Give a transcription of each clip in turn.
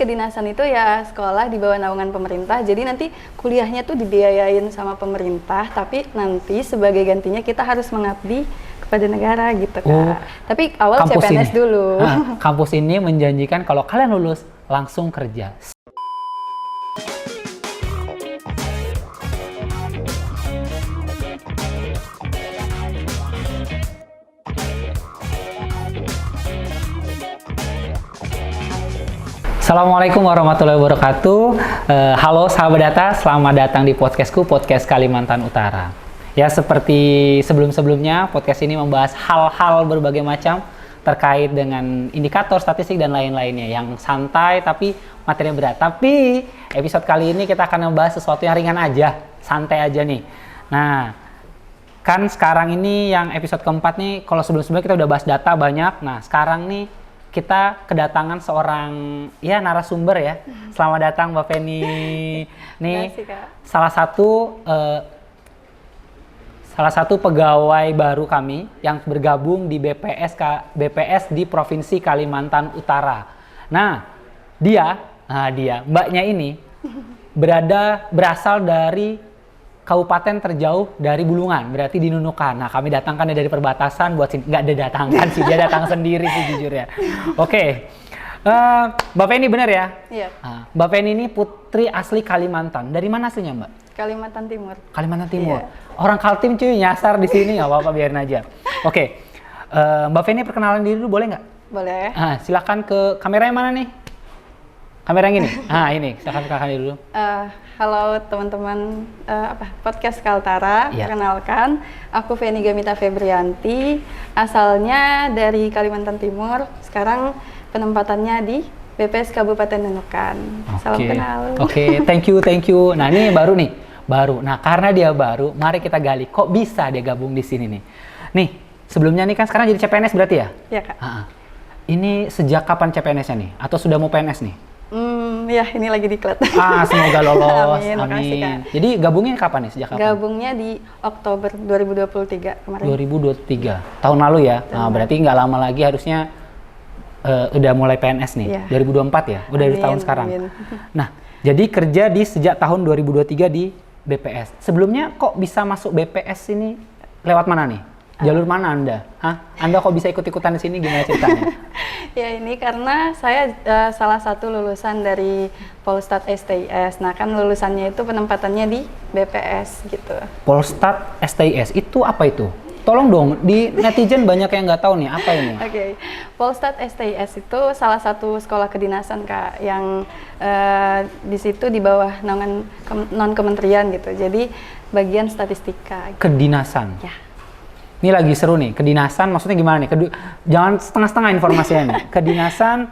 kedinasan itu ya sekolah di bawah naungan pemerintah. Jadi nanti kuliahnya tuh dibiayain sama pemerintah, tapi nanti sebagai gantinya kita harus mengabdi kepada negara gitu Kak. Oh, Tapi awal kampus CPNS ini. dulu. Kampus ini menjanjikan kalau kalian lulus langsung kerja. Assalamualaikum warahmatullahi wabarakatuh. Halo sahabat data, selamat datang di podcastku, Podcast Kalimantan Utara. Ya, seperti sebelum-sebelumnya, podcast ini membahas hal-hal berbagai macam terkait dengan indikator, statistik, dan lain-lainnya yang santai tapi materinya berat. Tapi episode kali ini kita akan membahas sesuatu yang ringan aja, santai aja nih. Nah, kan sekarang ini yang episode keempat nih, kalau sebelum-sebelumnya kita udah bahas data banyak. Nah, sekarang nih kita kedatangan seorang narasumber ya. Selamat datang Mbak Feni. Nih salah satu pegawai baru kami yang bergabung di BPS di Provinsi Kalimantan Utara. Nah, mbaknya ini berasal dari kabupaten terjauh dari Bulungan, berarti di Nunukan. Nah, kami datangkan dari perbatasan buat sini. Nggak ada datangkan sih, dia datang sendiri sih jujur ya. Oke. Mbak Feni benar ya? Iya. Mbak Feni ini putri asli Kalimantan. Dari mana aslinya, Mbak? Kalimantan Timur. Kalimantan Timur. Iya. Orang Kaltim cuy, nyasar di sini, nggak apa-apa, biarin aja. Oke. Mbak Feni perkenalan diri dulu boleh nggak? Boleh. Silakan ke kamera yang mana nih? Kamera yang ini? Ini. Silakan diri dulu. Halo teman-teman podcast Kaltara, Perkenalkan, aku Feni Gamita Febrianti, asalnya dari Kalimantan Timur, sekarang penempatannya di BPS Kabupaten Nunukan. Salam kenal. Oke, thank you. Nah, ini baru. Nah, karena dia baru, mari kita gali. Kok bisa dia gabung di sini nih? Nih, sebelumnya nih kan sekarang jadi CPNS berarti ya? Iya, Kak. Ini sejak kapan CPNS-nya nih? Atau sudah mau PNS nih? Ya, ini lagi diklat. Semoga lolos. Amin. Makasih, Kak. Jadi gabungnya kapan nih? Sejak kapan? Gabungnya di Oktober 2023 kemarin. 2023. Tahun lalu ya? Berarti nggak lama lagi harusnya udah mulai PNS nih. Yeah. 2024 ya? Udah di tahun sekarang. Amin. Nah, jadi kerja sejak tahun 2023 di BPS. Sebelumnya kok bisa masuk BPS ini lewat mana nih? Jalur mana Anda? Anda kok bisa ikut-ikutan di sini? Gimana ceritanya? Ya, ini karena saya salah satu lulusan dari Polstat STIS. Nah, kan lulusannya itu penempatannya di BPS gitu. Polstat STIS itu apa itu? Tolong dong, di netizen banyak yang nggak tahu nih, apa ini? Oke. Polstat STIS itu salah satu sekolah kedinasan Kak, yang di situ di bawah naungan non kementerian gitu. Jadi bagian statistika. Gitu. Kedinasan. Ya. Ini lagi seru nih, kedinasan maksudnya gimana nih? Jangan setengah-setengah informasinya nih. Kedinasan,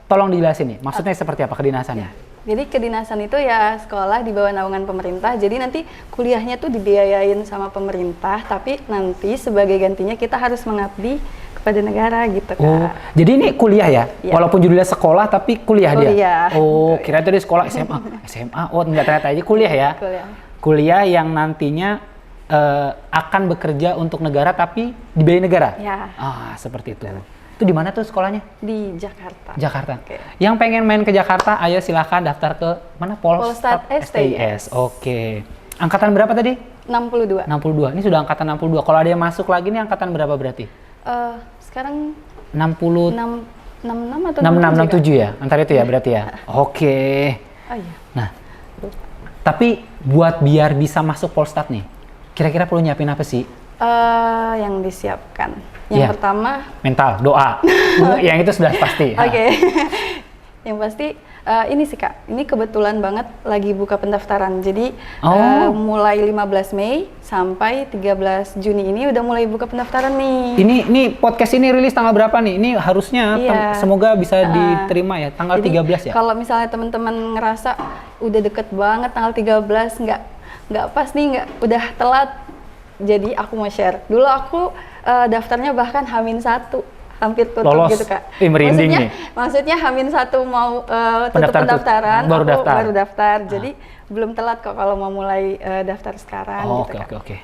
tolong dijelasin nih, maksudnya seperti apa kedinasannya? Ya. Jadi kedinasan itu ya sekolah di bawah naungan pemerintah, jadi nanti kuliahnya tuh dibiayain sama pemerintah, tapi nanti sebagai gantinya kita harus mengabdi kepada negara gitu Kak. Oh, jadi ini kuliah ya? Ya. Walaupun judulnya sekolah, tapi kuliah dia? Oh, Kuliah. kira itu di sekolah SMA, oh enggak, ternyata aja kuliah ya? Kuliah yang nantinya akan bekerja untuk negara tapi dibiayai negara? Ya. Seperti itu. Itu di mana tuh sekolahnya? Di Jakarta. Jakarta. Okay. Yang pengen main ke Jakarta, ayo silahkan daftar ke mana? Polstat STIS. Oke. Angkatan berapa tadi? 62. 62. Ini sudah angkatan 62. Kalau ada yang masuk lagi nih angkatan berapa berarti? Sekarang 66 atau 67 ya? Antara itu ya berarti ya? Oke. Oh iya. Nah, tapi buat biar bisa masuk Polstat nih, kira-kira perlu nyiapin apa sih? Yang disiapkan. Yang pertama mental, doa. Yang itu sudah pasti. Oke. Yang pasti ini sih Kak. Ini kebetulan banget lagi buka pendaftaran. Jadi mulai 15 Mei sampai 13 Juni ini udah mulai buka pendaftaran nih. Ini podcast ini rilis tanggal berapa nih? Ini harusnya semoga bisa diterima ya tanggal jadi, 13 ya. Kalau misalnya teman-teman ngerasa udah deket banget tanggal 13 nggak pas nih, udah telat. Jadi aku mau share. Dulu aku daftarnya bahkan H-1, hampir tutup. Lolos. Gitu Kak. Merinding maksudnya H-1 mau tutup pendaftaran, baru daftar. Jadi belum telat kok kalau mau mulai daftar sekarang. Oke.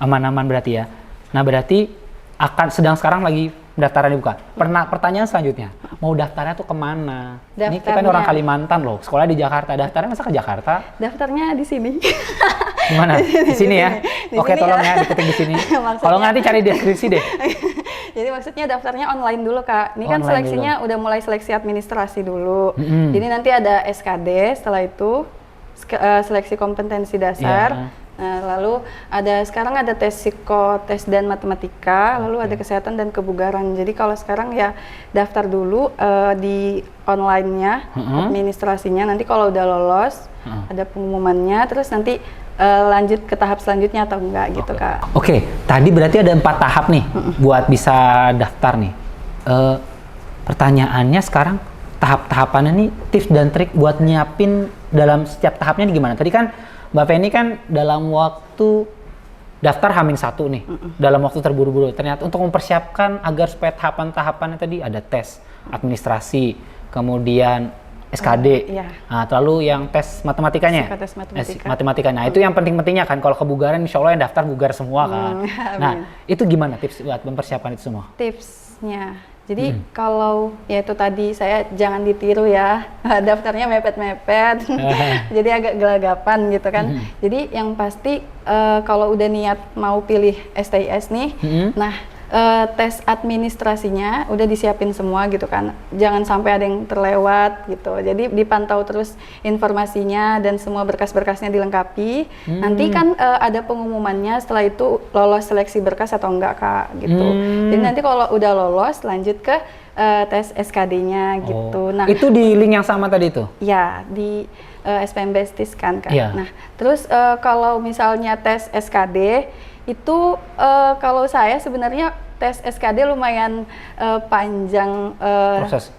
Aman-aman berarti ya. Nah berarti sedang sekarang lagi pendaftaran dibuka. Pertanyaan selanjutnya, mau daftarnya tuh kemana? Ini kita kan orang Kalimantan loh, sekolah di Jakarta. Daftarnya masa ke Jakarta? Daftarnya di sini. Di mana? Di sini ya? Oke, tolong ya diketik di sini. Kalau nanti cari deskripsi deh. Jadi maksudnya daftarnya online dulu, Kak. Ini kan seleksinya udah mulai seleksi administrasi dulu. Jadi nanti ada SKD, setelah itu seleksi kompetensi dasar. Nah, lalu sekarang ada tes psikotes dan matematika, lalu ada kesehatan dan kebugaran. Jadi kalau sekarang ya daftar dulu di online-nya, administrasinya. Nanti kalau udah lolos, ada pengumumannya, terus nanti lanjut ke tahap selanjutnya atau enggak gitu, Kak. Oke, tadi berarti ada 4 tahap nih buat bisa daftar nih. Pertanyaannya sekarang, tahap-tahapannya nih, tips dan trik buat nyiapin dalam setiap tahapnya nih gimana? Tadi kan Mbak Feni kan dalam waktu daftar H-1 nih, dalam waktu terburu-buru. Ternyata untuk mempersiapkan agar supaya tahapan-tahapannya tadi ada tes administrasi, kemudian SKD, nah, lalu yang tes matematikanya, matematika. Nah, itu yang penting-pentingnya kan. Kalau kebugaran, insya Allah yang daftar bugar semua kan. Nah, itu gimana tips buat mempersiapkan itu semua? Tipsnya, jadi kalau ya itu tadi saya jangan ditiru ya, daftarnya mepet-mepet, jadi agak gelagapan gitu kan. Jadi yang pasti kalau udah niat mau pilih STIS nih, nah tes administrasinya udah disiapin semua gitu kan, jangan sampai ada yang terlewat gitu. Jadi dipantau terus informasinya dan semua berkas-berkasnya dilengkapi. Nanti kan ada pengumumannya setelah itu lolos seleksi berkas atau enggak, Kak, gitu. Jadi nanti kalau udah lolos lanjut ke tes SKD-nya gitu. Nah, itu di link yang sama tadi itu? Ya, di SPM Bestis kan, Kak. Nah, terus kalau misalnya tes SKD itu kalau saya sebenarnya tes SKD lumayan panjang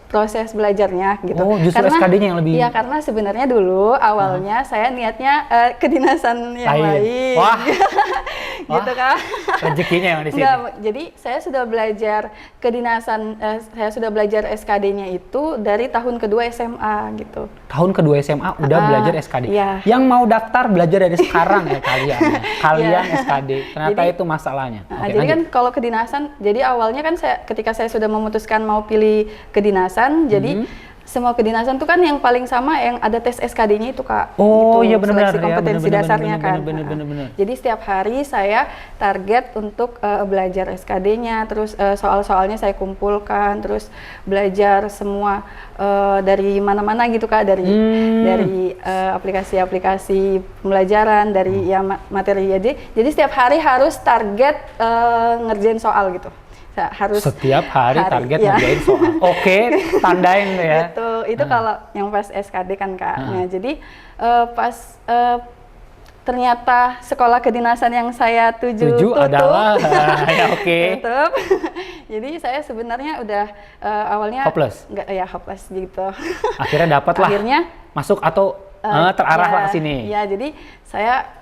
proses belajarnya gitu. Oh, justru SKD-nya yang lebih... Iya, karena sebenarnya dulu awalnya saya niatnya kedinasan yang lain. Wah, gitu kan. Rezekinya yang di sini. Jadi saya sudah belajar kedinasan, saya sudah belajar SKD-nya itu dari tahun kedua SMA gitu. Tahun kedua SMA udah belajar SKD. Iya. Yang mau daftar belajar dari sekarang ya kalian. Kalian SKD. Ternyata jadi, itu masalahnya. Jadi kan kalau kedinasan, jadi awalnya kan ketika saya sudah memutuskan mau pilih kedinasan, jadi semua kedinasan tuh kan yang paling sama yang ada tes SKD-nya itu, Kak. Oh gitu, iya benar seleksi kompetensi dasarnya kan. Benar. Jadi setiap hari saya target untuk belajar SKD-nya, terus soal-soalnya saya kumpulkan, terus belajar semua dari mana-mana gitu, Kak, dari aplikasi-aplikasi pembelajaran, dari ya materi. Jadi setiap hari harus target ngerjain soal gitu. Harus setiap hari target ngerjain soal. Oke, tandain tuh ya. Itu kalau yang pas SKD kan, Kak. Nah, jadi pas ternyata sekolah kedinasan yang saya tuju tutup adalah ya tutup. Jadi saya sebenarnya udah awalnya hopeless. Hopeless gitu. Akhirnya dapat lah. Akhirnya masuk atau terarah lah ke sini. Ya, jadi saya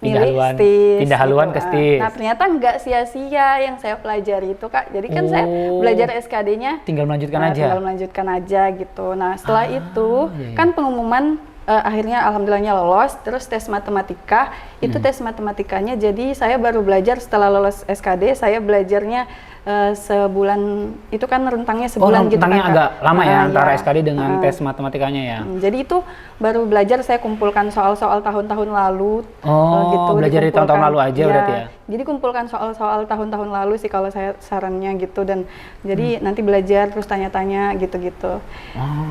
pindah haluan ke STIS. Nah, ternyata nggak sia-sia yang saya pelajari itu, Kak. Jadi kan saya belajar SKD-nya tinggal melanjutkan aja gitu. Nah, setelah itu kan pengumuman akhirnya alhamdulillahnya lolos, terus tes matematika. Itu tes matematikanya, jadi saya baru belajar setelah lolos SKD, saya belajarnya sebulan, itu kan rentangnya sebulan gitu kan. Rentangnya agak lama ya antara SKD dengan tes matematikanya ya. Jadi itu baru belajar, saya kumpulkan soal-soal tahun-tahun lalu. Gitu. Belajar di tahun-tahun lalu aja berarti ya? Jadi kumpulkan soal-soal tahun-tahun lalu sih kalau saya sarannya gitu, dan jadi nanti belajar terus tanya-tanya gitu-gitu.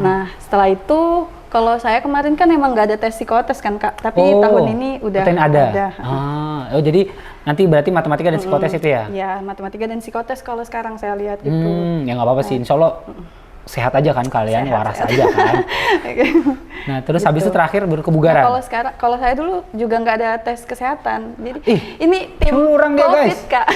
Nah, setelah itu kalau saya kemarin kan emang nggak ada tes psikotes kan, Kak, tapi tahun ini udah ada. Jadi nanti berarti matematika dan psikotes itu ya? Iya, matematika dan psikotes kalau sekarang saya lihat gitu. Ya nggak apa-apa sih, insya Allah sehat aja kan kalian, waras aja kan. Nah, terus habis itu terakhir baru kebugaran. Nah, kalau saya dulu juga nggak ada tes kesehatan. Jadi ini tim curang dia, COVID, guys. Kak.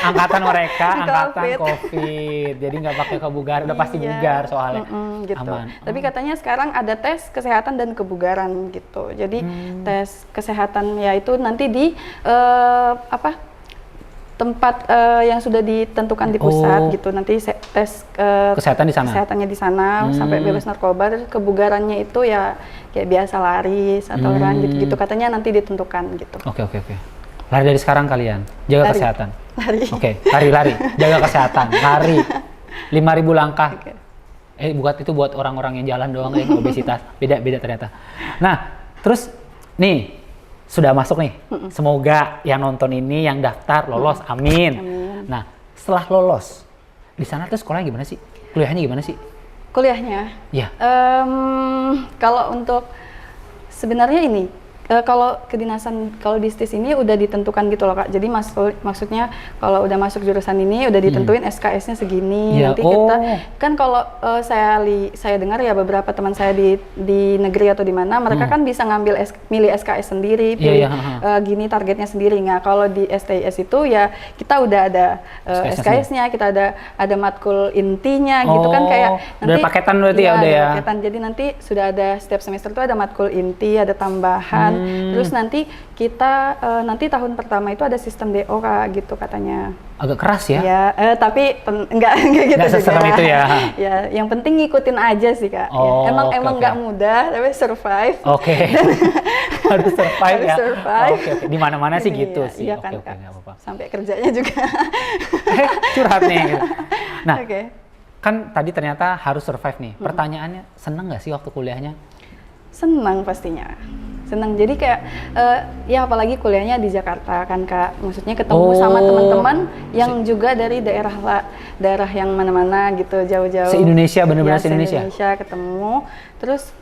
Angkatan mereka, angkatan COVID. Jadi nggak pakai kebugaran, udah pasti bugar soalnya. Gitu. Aman. Tapi katanya sekarang ada tes kesehatan dan kebugaran gitu. Jadi tes kesehatan ya itu nanti di tempat yang sudah ditentukan di pusat gitu, nanti tes kesehatan di sana. Kesehatannya di sana sampai bebas narkoba. Terus kebugarannya itu ya kayak biasa laris atau run gitu katanya nanti ditentukan gitu. Oke. Lari dari sekarang kalian, jaga kesehatan. Lari. Oke, lari-lari, jaga kesehatan, lari 5.000 langkah. Oke. Buat itu buat orang-orang yang jalan doang yang obesitas. Beda ternyata. Nah, terus nih sudah masuk nih. Semoga yang nonton ini yang daftar lolos, amin. Nah, setelah lolos di sana tuh sekolahnya gimana sih? Kuliahnya gimana sih? Kuliahnya? Iya. Kalau untuk sebenarnya ini kalau kedinasan, kalau di STIS ini udah ditentukan gitu loh Kak. Jadi maksudnya kalau udah masuk jurusan ini udah ditentuin SKS-nya segini. Ya, Nanti kita kan kalau saya dengar ya beberapa teman saya di negeri atau di mana mereka kan bisa ngambil milih SKS sendiri, pilih gini targetnya sendiri. Nah, kalau di STIS itu ya kita udah ada SKS-nya, kita ada matkul intinya gitu kan, kayak nanti udah paketan berarti ya udah ya. Paketan. Jadi nanti sudah ada setiap semester itu ada matkul inti, ada tambahan. Terus nanti kita nanti tahun pertama itu ada sistem DO Kak, gitu katanya. Agak keras ya? Ya, tapi enggak gitu nggak seserem juga. itu ya? Ya, yang penting ngikutin aja sih Kak. Oh, ya. Emang nggak mudah, tapi survive. Oke. Harus survive ya? Harus survive. Oke. Di mana-mana sih gitu ya, sih. Iya Oke, kan Kak. nggak apa-apa. Sampai kerjanya juga. Curhat nih. Nah, Oke. kan tadi ternyata harus survive nih. Pertanyaannya, seneng nggak sih waktu kuliahnya? Senang pastinya. Senang, jadi kayak ya apalagi kuliahnya di Jakarta kan Kak, maksudnya ketemu sama teman-teman yang juga dari daerah yang mana-mana gitu, jauh-jauh. Se-Indonesia, bener-bener ya, se-Indonesia ketemu, terus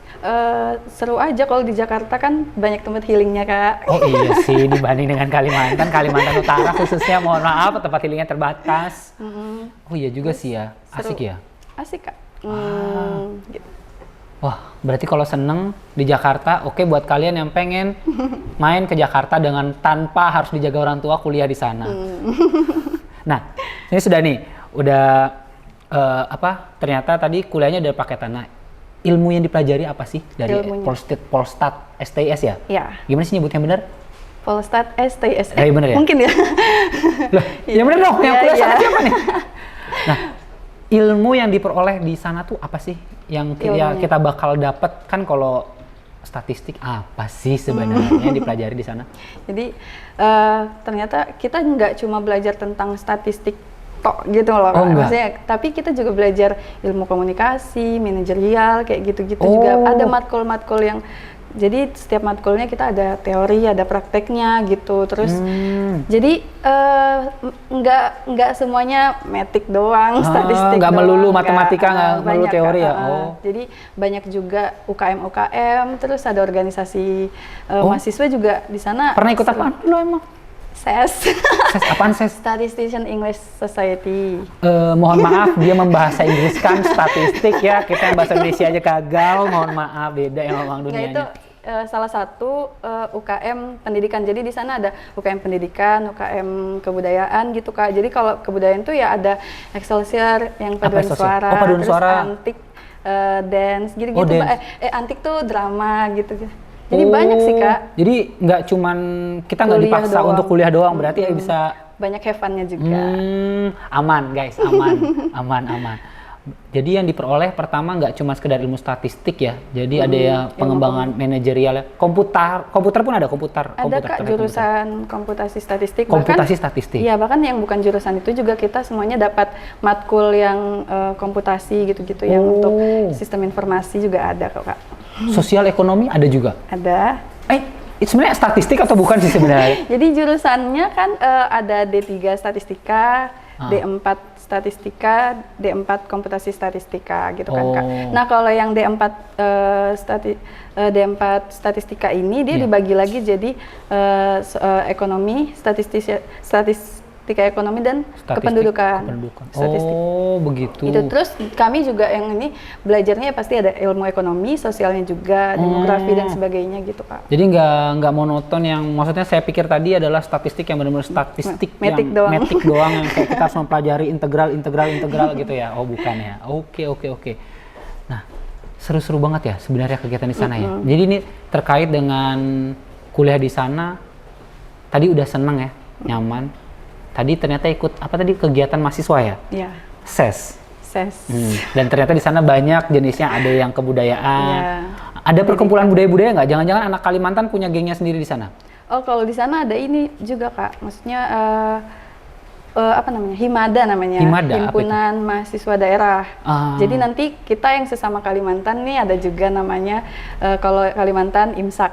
seru aja kalau di Jakarta kan banyak tempat healingnya Kak. Oh iya sih, dibanding dengan Kalimantan Utara khususnya, mohon maaf tempat healingnya terbatas. Oh iya juga sih ya, asik seru. ya? Asik Kak. Gitu. Wah, berarti kalau seneng di Jakarta, oke buat kalian yang pengen main ke Jakarta dengan tanpa harus dijaga orang tua, kuliah di sana. Nah, ini sudah nih, ternyata tadi kuliahnya udah paketan. Nah, ilmu yang dipelajari apa sih dari Polstat STIS ya? Iya. Gimana sih nyebutnya bener? Polstat STIS. Bener ya? Mungkin ya. Loh, ya bener dong, yang kuliah sana siapa nih? Nah, ilmu yang diperoleh di sana tuh apa sih yang kita bakal dapat? Kan kalau statistik apa sih sebenarnya yang dipelajari di sana? Jadi ternyata kita nggak cuma belajar tentang statistik tok gitu loh Kak. Maksudnya, tapi kita juga belajar ilmu komunikasi, manajerial kayak gitu-gitu juga. Ada matkul-matkul yang jadi setiap matkulnya kita ada teori, ada prakteknya gitu. Terus jadi nggak semuanya matik doang, statistik nggak doang. melulu matematika, nggak melulu teori ya. Jadi banyak juga UKM, terus ada organisasi mahasiswa juga di sana. Pernah ikut apaan lo emang? SES. SES apaan SES? Statistician English Society. Mohon maaf, dia membahasa Inggris kan statistik ya. Kita yang bahasa Indonesia aja gagal. Mohon maaf, beda emang dunianya. Itu salah satu UKM pendidikan. Jadi di sana ada UKM pendidikan, UKM kebudayaan gitu Kak. Jadi kalau kebudayaan tuh ya ada Excelsior yang paduan suara, paduan terus suara. antik, dance gitu-gitu. Antik tuh drama gitu. Jadi banyak sih Kak. Jadi nggak cuman kita nggak dipaksa doang untuk kuliah doang, berarti ya bisa banyak have fun-nya juga. Aman guys, aman. Jadi yang diperoleh pertama nggak cuma sekedar ilmu statistik ya. Jadi ada ya pengembangan manajerial, komputer pun ada komputer. Ada Kak jurusan komputasi statistik. Statistik. Iya, bahkan yang bukan jurusan itu juga kita semuanya dapat matkul yang komputasi gitu-gitu, yang untuk sistem informasi juga ada kok Kak. Sosial ekonomi ada juga? Ada. Sebenarnya statistik atau bukan sih sebenarnya? Jadi jurusannya kan ada D3 statistika, D4 statistika, D4 komputasi statistika gitu kan Kak. Nah kalau yang D4 statistika ini dia dibagi lagi jadi ekonomi, statistika ekonomi dan kependudukan. Oh begitu. Itu terus kami juga yang ini belajarnya pasti ada ilmu ekonomi, sosialnya juga, demografi dan sebagainya gitu Kak. Jadi nggak monoton yang maksudnya saya pikir tadi adalah statistik yang benar-benar statistik metik doang yang kayak kita harus mempelajari integral gitu ya. Oh bukan ya. Oke. Nah seru-seru banget ya sebenarnya kegiatan di sana ya. Jadi ini terkait dengan kuliah di sana. Tadi udah seneng ya, nyaman. Tadi ternyata ikut kegiatan mahasiswa ya? Iya. SES. Dan ternyata di sana banyak jenisnya, ada yang kebudayaan. Ya. Ada perkumpulan budaya-budaya nggak? Jangan-jangan anak Kalimantan punya gengnya sendiri di sana? Oh, kalau di sana ada ini juga Kak. Maksudnya apa namanya, Himada namanya, Himada, Himpunan Mahasiswa Daerah. Jadi nanti kita yang sesama Kalimantan nih ada juga namanya kalau Kalimantan IMSAK,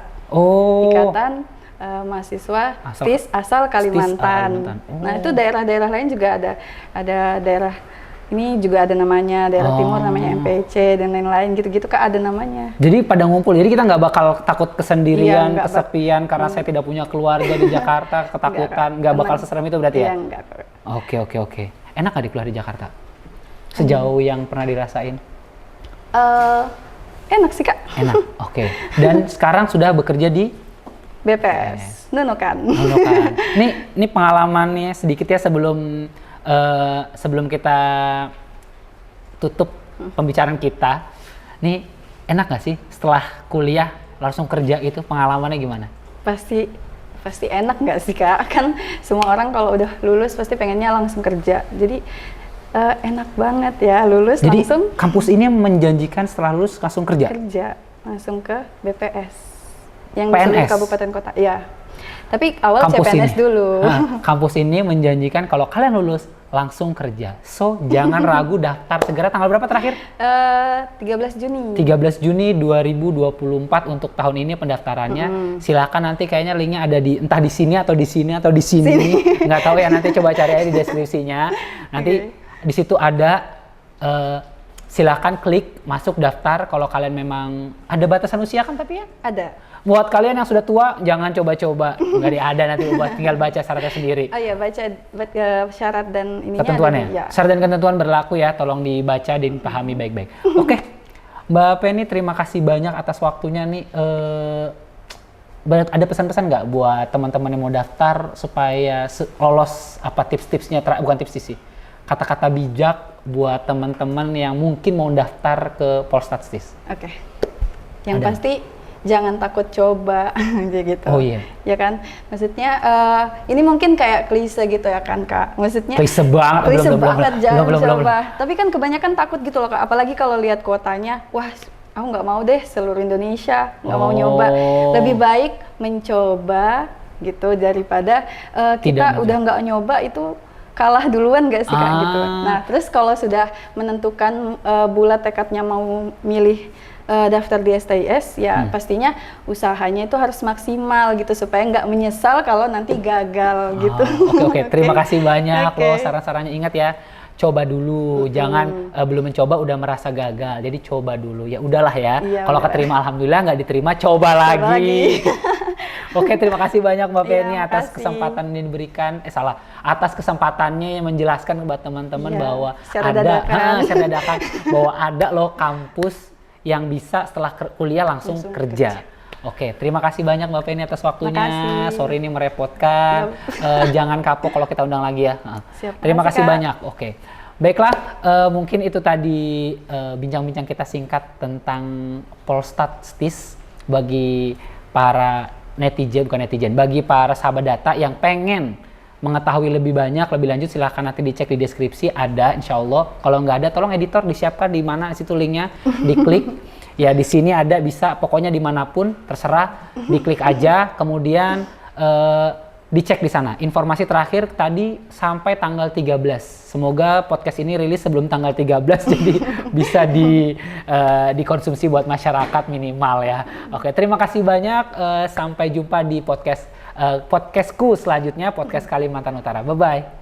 Ikatan Mahasiswa STIS asal Kalimantan. Nah itu daerah-daerah lain juga ada daerah ini juga ada namanya, daerah timur namanya MPC dan lain-lain gitu-gitu Kak, ada namanya. Jadi pada ngumpul, jadi kita nggak bakal takut kesendirian, kesepian karena saya tidak punya keluarga di Jakarta, ketakutan, nggak bakal seserem itu berarti ya? Iya, enggak. Oke. Enak nggak dikuliah di Jakarta? Sejauh yang pernah dirasain? Enak sih Kak. Enak, oke. Dan sekarang sudah bekerja di? BPS, Nunukan. Ini pengalamannya sedikit ya sebelum kita tutup pembicaraan kita. Nih enak nggak sih setelah kuliah langsung kerja itu, pengalamannya gimana? Pasti enak nggak sih Kak? Kan semua orang kalau udah lulus pasti pengennya langsung kerja. Jadi enak banget ya lulus jadi, langsung. Jadi kampus ini menjanjikan setelah lulus langsung kerja? Kerja, langsung ke BPS. Yang PNS? di seluruh kabupaten kota, ya. Tapi awal kampus CPNS dulu. Kampus ini menjanjikan kalau kalian lulus langsung kerja. So, jangan ragu daftar segera. Tanggal berapa terakhir? 13 Juni. 13 Juni 2024 untuk tahun ini pendaftarannya. Silakan, nanti kayaknya linknya ada di entah di sini atau di sini atau di sini. Nggak tahu ya, nanti coba cari aja di deskripsinya. Nanti di situ ada silakan klik masuk daftar. Kalau kalian memang ada batasan usia kan tapi ya? Ada. Buat kalian yang sudah tua, jangan coba-coba. Nggak ada nanti, tinggal baca syaratnya sendiri. Oh iya, baca syarat dan ininya. Ketentuannya? Ya. Syarat dan ketentuan berlaku ya, tolong dibaca dan dipahami baik-baik. Oke, Mbak Penny, terima kasih banyak atas waktunya nih. Ada pesan-pesan nggak buat teman-teman yang mau daftar supaya lolos, apa tips-tipsnya, bukan tips sih, kata-kata bijak buat teman-teman yang mungkin mau daftar ke Polstat STIS? Oke. Yang pasti jangan takut coba gitu. Oh iya. Ya kan? Maksudnya ini mungkin kayak klise gitu ya kan Kak. Maksudnya klise banget. Jangan coba. Tapi kan kebanyakan takut gitu loh Kak. Apalagi kalau lihat kuotanya, wah aku nggak mau deh seluruh Indonesia, nggak mau nyoba. Lebih baik mencoba gitu daripada kita udah nggak nyoba itu kalah duluan gak sih Kak gitu. Nah terus kalau sudah menentukan bulat tekadnya mau milih daftar di STIS ya pastinya usahanya itu harus maksimal gitu supaya nggak menyesal kalau nanti gagal gitu. Oke. Terima kasih banyak loh saran-sarannya. Ingat ya, coba dulu, jangan belum mencoba udah merasa gagal. Jadi coba dulu, ya udahlah ya. Kalau keterima alhamdulillah, nggak diterima coba lagi. Oke, terima kasih banyak Mbak Penny atas kesempatan yang diberikan. Atas kesempatannya yang menjelaskan buat teman-teman bahwa secara dadakan bahwa ada loh kampus yang bisa setelah kuliah langsung kerja. Oke, terima kasih banyak Mbak Penny atas waktunya. Sorry ini merepotkan. Jangan kapok kalau kita undang lagi ya. Terima kasih banyak. Oke. Baiklah, mungkin itu tadi bincang-bincang kita singkat tentang Polstat STIS bagi para bagi para sahabat data yang pengen mengetahui lebih banyak, lebih lanjut, silahkan nanti dicek di deskripsi, ada insya Allah. Kalau nggak ada, tolong editor disiapkan di mana situ linknya, diklik. Ya di sini ada, bisa pokoknya dimanapun terserah, diklik aja, kemudian dicek di sana. Informasi terakhir tadi sampai tanggal 13. Semoga podcast ini rilis sebelum tanggal 13 jadi bisa dikonsumsi buat masyarakat minimal ya. Oke, terima kasih banyak. Sampai jumpa di podcastku selanjutnya, podcast Kalimantan Utara. Bye-bye.